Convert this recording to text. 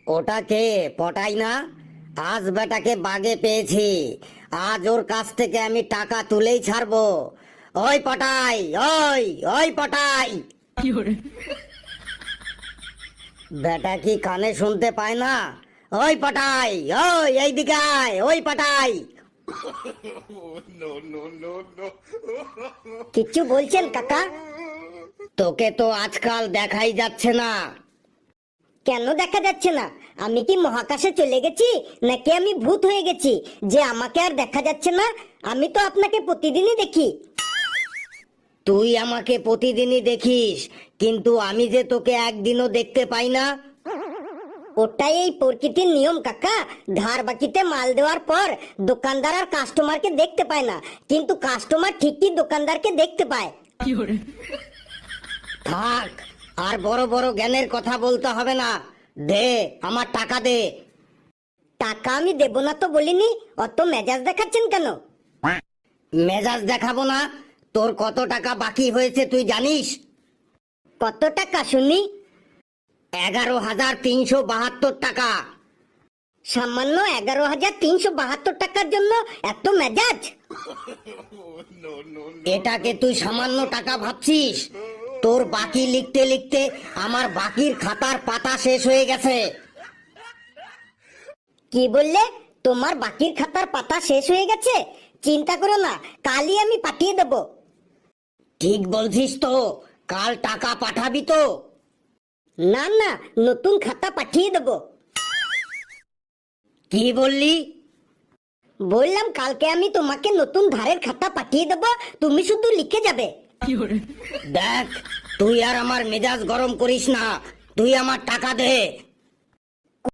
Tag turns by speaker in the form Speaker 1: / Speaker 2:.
Speaker 1: ওটাকে পটাই না, আজ বেটাকে বাগে পেয়েছি। আজ ওর কাছ থেকে আমি টাকা তুলেই ছাড়বো। ওই পটাই, ওই ওই পটাই। বেটা কি কানে শুনতে পায় না? ওই পটাই, ওই এইদিকে আয়, ওই পটাই।
Speaker 2: কিচ্ছু বলছেন কাকা?
Speaker 1: তোকে তো আজকাল দেখাই যাচ্ছে না।
Speaker 2: কেন দেখা যাচ্ছে না? আমি কি মহাকাশে চলে গেছি, নাকি আমি ভূত হয়ে গেছি যে আমাকে আর দেখা যাচ্ছে না? আমি তো আপনাকে প্রতিদিনই দেখি।
Speaker 1: তুই আমাকে প্রতিদিনই দেখিস, কিন্তু আমি যে তোকে একদিনও দেখতে পাই না।
Speaker 2: ওটাই এই প্রকৃতির নিয়ম কাকা। ধার বাকিতে মাল দেওয়ার পর দোকানদার আর কাস্টমারকে দেখতে পায় না, কিন্তু কাস্টমার ঠিকই দোকানদারকে দেখতে পায়।
Speaker 1: থাক, আর বড় বড় জ্ঞানের কথা বলতে হবে না। দে, আমার টাকা দে।
Speaker 2: টাকা আমি দেব না তো বলিনি, অত মেজাজ দেখাচ্ছেন কেন?
Speaker 1: মেজাজ দেখাবো না? তোর কত টাকা বাকি হয়েছে তুই জানিস?
Speaker 2: কত টাকা শুনি?
Speaker 1: 11,372 টাকা।
Speaker 2: সামান্য 11,372 টাকার জন্য এত মেজাজ?
Speaker 1: এটাকে তুই সামান্য টাকা ভাবছিস? তোর বাকি লিখতে লিখতে আমার বাকির খাতার পাতা শেষ হয়ে গেছে।
Speaker 2: কি বললে? তোমার বাকির খাতার পাতা শেষ হয়ে গেছে? চিন্তা করো না, কালই আমি পাঠিয়ে দেব।
Speaker 1: ঠিক বলছিস তো? কাল টাকা পাঠাবি তো?
Speaker 2: না না, নতুন খাতা পাঠিয়ে দেব।
Speaker 1: কি বললি?
Speaker 2: বললাম কালকে আমি তোমাকে নতুন ধারের খাতা পাঠিয়ে দেব, তুমি শুধু লিখে যাবে।
Speaker 1: দেখ, তুই আর আমার মেজাজ গরম করিস না। তুই আমার টাকা দে,